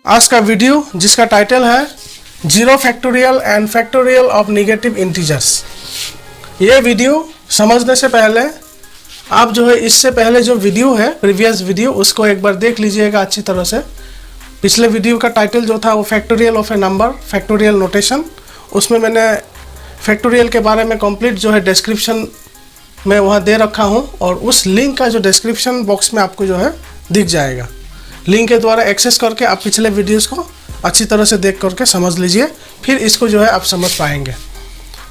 आज का वीडियो जिसका टाइटल है zero factorial and factorial of negative integers. ये वीडियो समझने से पहले आप जो है इससे पहले जो वीडियो है प्रीवियस वीडियो उसको एक बार देख लीजिएगा अच्छी तरह से। पिछले वीडियो का टाइटल जो था वो factorial of A number, factorial notation, उसमें मैंने फैक्टोरियल के बारे में कंप्लीट जो है डिस्क्रिप्शन में वहाँ दे रखा हूँ और उस लिंक का जो डिस्क्रिप्शन बॉक्स में आपको जो है दिख जाएगा। लिंक के द्वारा एक्सेस करके आप पिछले वीडियोस को अच्छी तरह से देख करके समझ लीजिए, फिर इसको जो है आप समझ पाएंगे।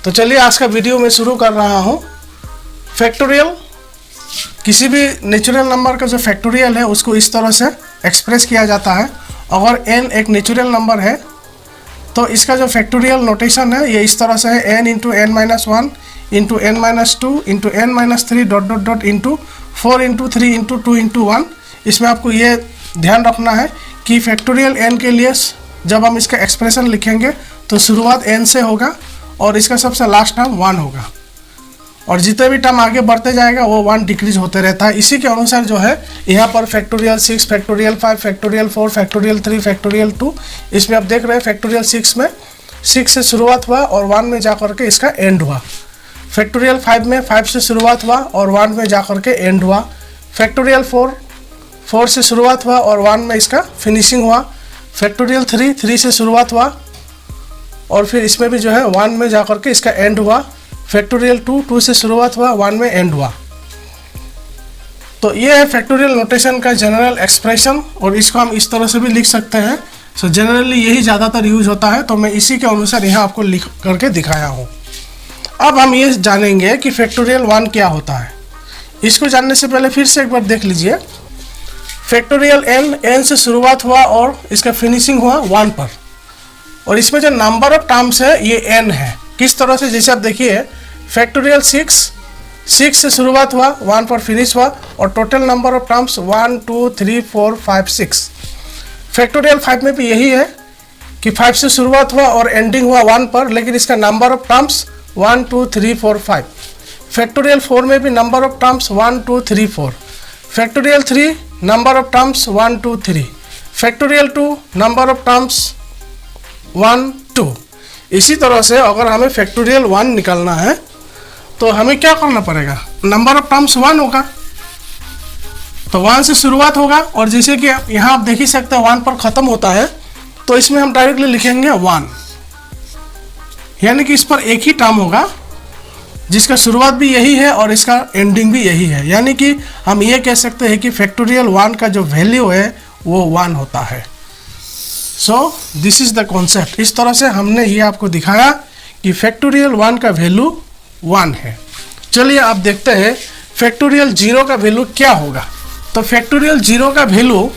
तो चलिए आज का वीडियो मैं शुरू कर रहा हूँ। फैक्टोरियल, किसी भी नेचुरल नंबर का जो फैक्टोरियल है उसको इस तरह से एक्सप्रेस किया जाता है। अगर n एक नेचुरल नंबर है तो इसका जो फैक्टोरियल नोटेशन है ये इस तरह से है, n into n minus 1 into n minus 2 into n minus 3 dot dot dot into 4 into 3 into 2 into 1। इसमें आपको ये ध्यान रखना है कि फैक्टोरियल n के लिए जब हम इसका एक्सप्रेशन लिखेंगे तो शुरुआत n से होगा और इसका सबसे लास्ट टर्म 1 होगा और जितने भी टर्म आगे बढ़ते जाएगा वो 1 डिक्रीज होते रहता है। इसी के अनुसार जो है यहाँ पर factorial 6, factorial 5, factorial 4, factorial 3, factorial 2, इसमें आप देख रहे हैं फैक्टोरियल 6 में 6 से शुरुआत हुआ और 1 में जा करके इसका एंड हुआ। फैक्टोरियल 5 में 5 से शुरुआत हुआ और 1 में जा करके एंड हुआ। फैक्टोरियल 4 से शुरुआत हुआ और 1 में इसका फिनिशिंग हुआ। फैक्टोरियल 3 से शुरुआत हुआ और फिर इसमें भी जो है 1 में जा करके इसका एंड हुआ। फैक्टोरियल 2 से शुरुआत हुआ, 1 में एंड हुआ। तो ये है फैक्टोरियल नोटेशन का जनरल एक्सप्रेशन और इसको हम इस तरह से भी लिख सकते हैं। सो जनरली यही ज़्यादातर यूज होता है, तो मैं इसी के अनुसार यहाँ आपको लिख करके दिखाया हूँ। अब हम ये जानेंगे कि फैक्टोरियल 1 क्या होता है। इसको जानने से पहले फिर से एक बार देख लीजिए। फैक्टोरियल n से शुरुआत हुआ और इसका फिनिशिंग हुआ 1 पर और इसमें जो नंबर ऑफ टर्म्स है ये n है। किस तरह से, जैसे आप देखिए फैक्टोरियल 6 से शुरुआत हुआ, 1 पर फिनिश हुआ और total number of terms 1 2 3 4 5 6। Factorial 5 में भी यही है कि 5 से शुरुआत हुआ और एंडिंग हुआ 1 पर, लेकिन इसका नंबर ऑफ टर्म्स 1 2 3 4 5। फैक्टोरियल 4 में भी number of terms 1 2 3 4। Factorial 3 number of terms 1 2 3। Factorial 2 number of terms 1 2। इसी तरह से अगर हमें फैक्टोरियल 1 निकालना है तो हमें क्या करना पड़ेगा, नंबर ऑफ टर्म्स 1 होगा तो 1 से शुरुआत होगा और जैसे कि यहाँ आप देख ही सकते हैं 1 पर ख़त्म होता है, तो इसमें हम डायरेक्टली लिखेंगे 1, यानी कि इस पर एक ही टर्म होगा जिसका शुरुआत भी यही है और इसका एंडिंग भी यही है। यानी कि हम ये कह सकते हैं कि फैक्टोरियल 1 का जो वैल्यू है वो 1 होता है। So this is the concept. इस तरह से हमने ये आपको दिखाया कि फैक्टोरियल 1 का वैल्यू 1 है। चलिए आप देखते हैं फैक्टोरियल 0 का वैल्यू क्या होगा। तो फैक्टोरियल 0 का वैल्यू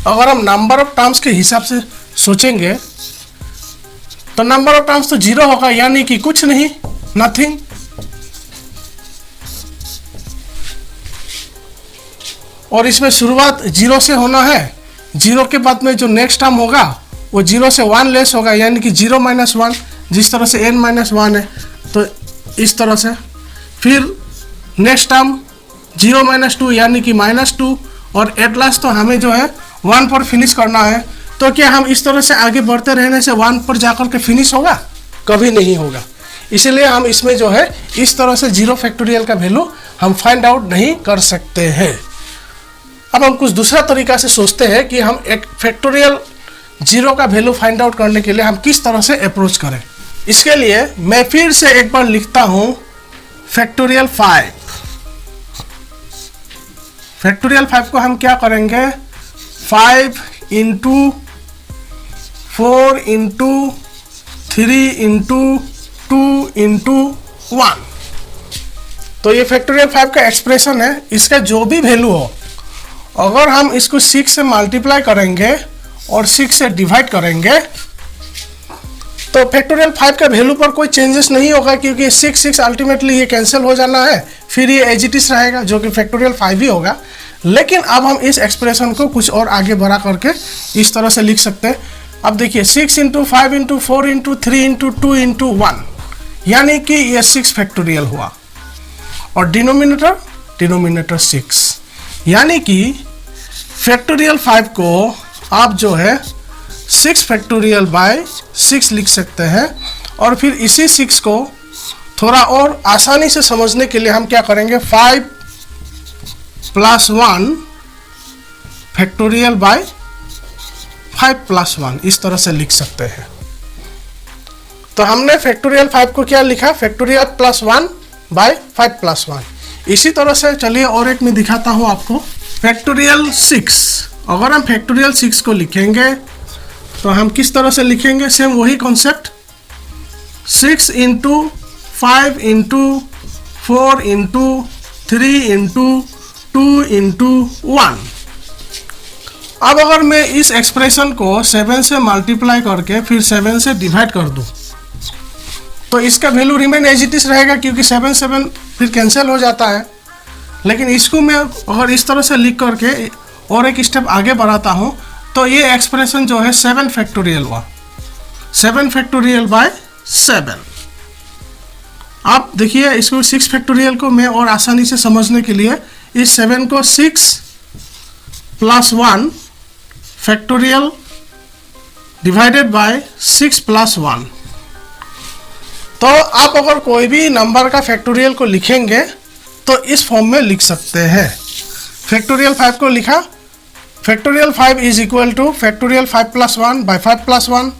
अगर हम नंबर ऑफ टर्म्स के हिसाब से सोचेंगे तो नंबर ऑफ टर्म्स तो 0 होगा, यानी कि कुछ नहीं, नथिंग। और इसमें शुरुआत 0 से होना है, 0 के बाद में जो नेक्स्ट टर्म होगा वो 0 से 1 लेस होगा, यानी कि 0 माइनस 1, जिस तरह से n माइनस 1 है तो इस तरह से। फिर नेक्स्ट टर्म 0 माइनस 2 यानी कि माइनस 2 और एट लास्ट तो हमें जो है 1 पर फिनिश करना है। तो क्या हम इस तरह से आगे बढ़ते रहने से 1 पर जाकर के फिनिश होगा? कभी नहीं होगा। इसीलिए हम इसमें जो है इस तरह से 0 फैक्टोरियल का वैल्यू हम फाइंड आउट नहीं कर सकते हैं। अब हम कुछ दूसरा तरीका से सोचते हैं कि हम एक फैक्टोरियल 0 का वैल्यू फाइंड आउट करने के लिए हम किस तरह से अप्रोच करें। इसके लिए मैं फिर से एक बार लिखता हूं फैक्टोरियल 5। फैक्टोरियल 5 को हम क्या करेंगे, 5 इंटू 4 इंटू 3 इंटू 2 इंटू 1। तो ये फैक्टोरियल 5 का एक्सप्रेशन है। इसका जो भी वैल्यू हो, अगर हम इसको 6 से मल्टीप्लाई करेंगे और 6 से डिवाइड करेंगे तो फैक्टोरियल 5 का वैल्यू पर कोई चेंजेस नहीं होगा, क्योंकि 6 अल्टीमेटली ये कैंसिल हो जाना है, फिर ये एज इट इज रहेगा जो कि फैक्टोरियल 5 ही होगा। लेकिन अब हम इस एक्सप्रेशन को कुछ और आगे बढ़ा करके इस तरह से लिख सकते हैं। अब देखिए 6 into 5 into 4 into 3 into 2 into 1, यानी कि ये 6 फैक्टोरियल हुआ और डिनोमिनेटर 6, यानी कि फैक्टोरियल 5 को आप जो है 6 फैक्टोरियल बाय 6 लिख सकते हैं। और फिर इसी 6 को थोड़ा और आसानी से समझने के लिए हम क्या करेंगे, 5 + 1 फैक्टोरियल बाय 5 + 1 इस तरह से लिख सकते हैं। तो हमने फैक्टोरियल 5 को क्या लिखा, फैक्टोरियल +1 बाय 5 + 1। इसी तरह से चलिए और एक मैं दिखाता हूं आपको, फैक्टोरियल 6। अगर हम फैक्टोरियल 6 को लिखेंगे तो हम किस तरह से लिखेंगे, सेम वही कॉन्सेप्ट, 6 × 5 × 4 × 3 × 2 × 1। अब अगर मैं इस एक्सप्रेशन को 7 से मल्टीप्लाई करके फिर 7 से डिवाइड कर दूं तो इसका value remain as it is रहेगा, क्योंकि 7 7 फिर कैंसिल हो जाता है। लेकिन इसको मैं अगर इस तरह से लिख करके और एक स्टेप आगे बढ़ाता हूं तो ये एक्सप्रेशन जो है 7 फैक्टोरियल हुआ, 7 फैक्टोरियल बाय 7। आप देखिए इसको 6 फैक्टोरियल को मैं और आसानी से समझने के लिए इस 7 को 6 + 1 फैक्टोरियल डिवाइडेड बाय 6 + 1। तो आप अगर कोई भी नंबर का फैक्टोरियल को लिखेंगे तो इस फॉर्म में लिख सकते हैं। फैक्टोरियल 5 को लिखा, फैक्टोरियल 5 = फैक्टोरियल 5 + 1 बाय 5 + 1।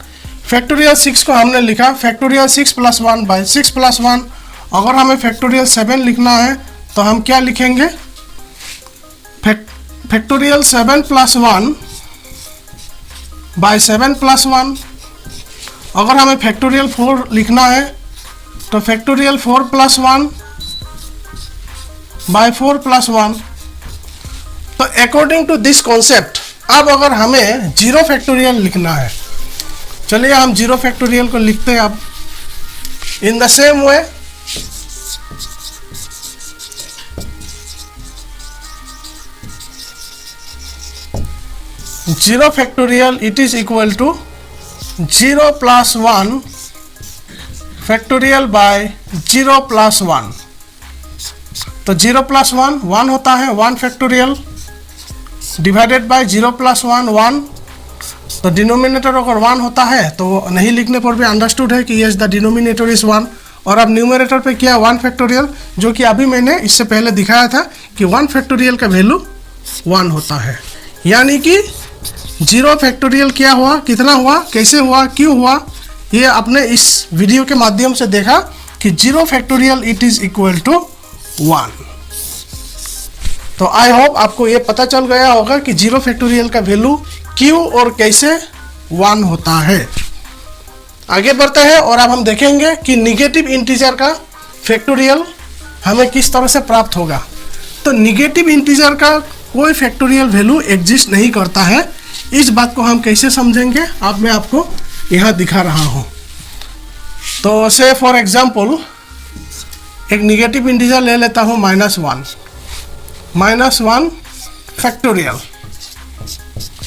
फैक्टोरियल 6 को हमने लिखा, फैक्टोरियल 6 + 1 बाय 6 + 1। अगर हमें फैक्टोरियल 7 लिखना है तो हम क्या लिखेंगे, फैक्टोरियल 7 + 1 बाय 7 + 1। अगर हमें फैक्टोरियल 4 लिखना है तो फैक्टोरियल 4 + 1 बाय 4 + 1। तो अकॉर्डिंग टू दिस कॉन्सेप्ट अब अगर हमें 0 फैक्टोरियल लिखना है, चलिए हम 0 फैक्टोरियल को लिखते हैं। अब in the same way 0 factorial it is equal to 0 + 1 factorial by 0 + 1। तो 0 + 1 1 होता है, 1 फैक्टोरियल डिवाइडेड बाय 0 + 1 1। तो डिनोमिनेटर अगर 1 होता है तो नहीं लिखने पर भी अंडरस्टूड है कि यस द डिनोमिनेटर इज 1। और अब न्यूमरेटर पे क्या, 1 फैक्टोरियल, जो कि अभी मैंने इससे पहले दिखाया था कि 1 फैक्टोरियल का वैल्यू 1 होता है। यानी कि 0 फैक्टोरियल क्या हुआ, कितना हुआ, कैसे हुआ, क्यों हुआ, ये आपने इस वीडियो के माध्यम से देखा कि 0 factorial it is equal to 1। तो आई होप आपको ये पता चल गया होगा कि 0 फैक्टोरियल का वैल्यू क्यों और कैसे 1 होता है। आगे बढ़ते हैं और अब हम देखेंगे कि निगेटिव इंटीजर का फैक्टोरियल हमें किस तरह से प्राप्त होगा। तो निगेटिव इंटीजर का कोई फैक्टोरियल वैल्यू एग्जिस्ट नहीं करता है। इस बात को हम कैसे समझेंगे, अब मैं आपको यहाँ दिखा रहा हूँ। तो से फॉर एग्जाम्पल एक निगेटिव इंटीजर ले लेता हूँ -1 फैक्टोरियल।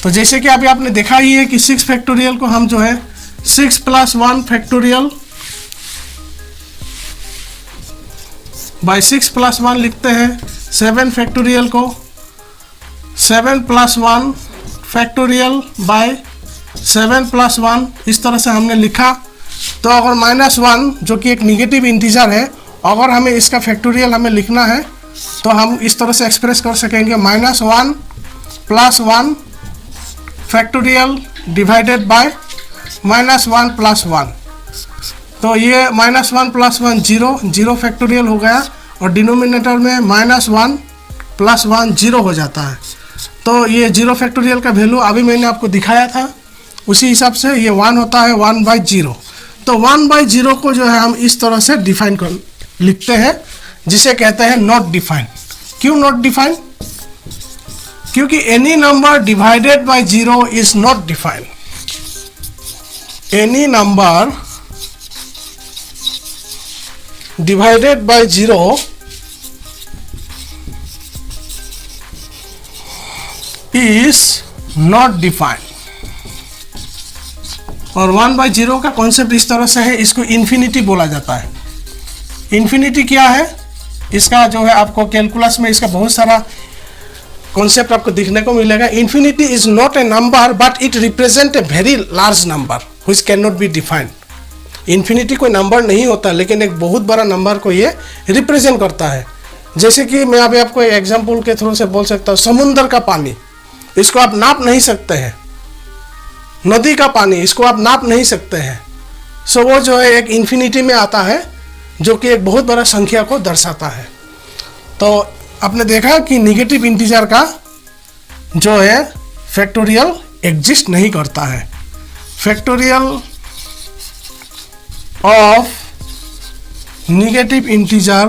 तो जैसे कि अभी आपने देखा ही है कि 6 फैक्टोरियल को हम जो है 6 + 1 फैक्टोरियल बाय 6 + 1 लिखते हैं। 7 फैक्टोरियल को 7 + 1 फैक्टोरियल बाय 7 + 1 इस तरह से हमने लिखा। तो अगर -1 जो कि एक निगेटिव इंटीजर है, अगर हमें इसका फैक्टोरियल हमें लिखना है तो हम इस तरह से एक्सप्रेस कर सकेंगे, -1 + 1 फैक्टोरियल डिवाइडेड बाय -1 + 1। तो ये -1 + 1 0 फैक्टोरियल हो गया और डिनोमिनेटर में -1 + 1 0 हो जाता है। तो ये 0 फैक्टोरियल का वैल्यू अभी मैंने आपको दिखाया था, उसी हिसाब से ये 1 होता है 1/0। तो 1/0 को जो है हम इस तरह से डिफाइन कर लिखते हैं, जिसे कहते हैं नॉट डिफाइन। क्यों नॉट डिफाइन? क्योंकि any number divided by 0 is not defined. Any number divided by 0 is not defined. और 1/0 का कॉन्सेप्ट इस तरह से है, इसको इन्फिनिटी बोला जाता है। इन्फिनिटी क्या है, इसका जो है आपको कैलकुलस में इसका बहुत सारा कॉन्सेप्ट आपको दिखने को मिलेगा। Infinity is not a number but it represent a very large number which can not be defined. Infinity कोई नंबर नहीं होता, लेकिन एक बहुत बड़ा नंबर को ये रिप्रेजेंट करता है। जैसे कि मैं अभी आपको एक एग्जाम्पल के थ्रू से बोल सकता हूँ, समुद्र का पानी, इसको आप नाप नहीं सकते हैं। नदी का पानी, इसको आप नाप नहीं सकते हैं। सो वो जो है एक इन्फिनिटी में आता है, जो कि एक बहुत बड़ा संख्या को दर्शाता है। तो आपने देखा कि निगेटिव इंटीजर का जो है फैक्टोरियल एग्जिस्ट नहीं करता है। Factorial of negative integer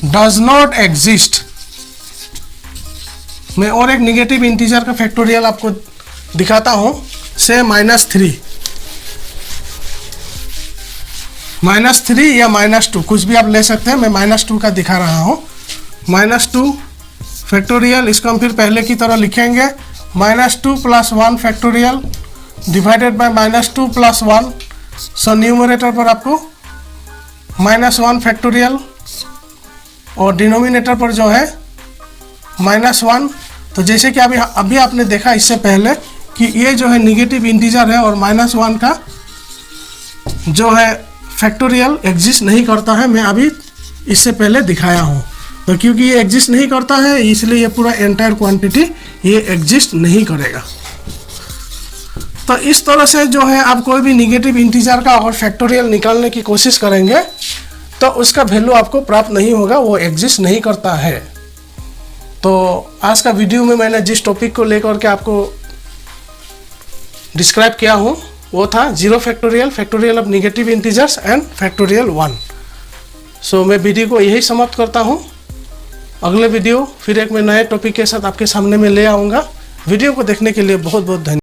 does not exist. मैं और एक निगेटिव इंटीजर का फैक्टोरियल आपको दिखाता हूं, से -3 या -2 कुछ भी आप ले सकते हैं। मैं -2 का दिखा रहा हूं। -2 फैक्टोरियल, इसको हम फिर पहले की तरह लिखेंगे, -2 + 1 factorial divided by -2 + 1। So numerator पर आपको -1 फैक्टोरियल और डिनोमिनेटर पर जो है -1। तो जैसे कि अभी आपने देखा इससे पहले कि ये जो है निगेटिव इंटीजर है और -1 का जो है फैक्टोरियल एग्जिस्ट नहीं करता है। मैं अभी इससे पहले दिखाया हूँ। तो क्योंकि ये एग्जिस्ट नहीं करता है, इसलिए ये पूरा एंटायर क्वांटिटी ये एग्जिस्ट नहीं करेगा। तो इस तरह से जो है आप कोई भी निगेटिव इंटीजर का अगर फैक्टोरियल निकालने की कोशिश करेंगे तो उसका वैल्यू आपको प्राप्त नहीं होगा, वो एग्जिस्ट नहीं करता है। तो आज का वीडियो में मैंने जिस टॉपिक को लेकर के आपको डिस्क्राइब किया हूँ वो था 0 factorial, factorial of negative integers and factorial 1। सो मैं वीडियो को यही समाप्त करता हूँ। अगले वीडियो फिर एक मैं नए टॉपिक के साथ आपके सामने में ले आऊँगा। वीडियो को देखने के लिए बहुत बहुत धन्यवाद।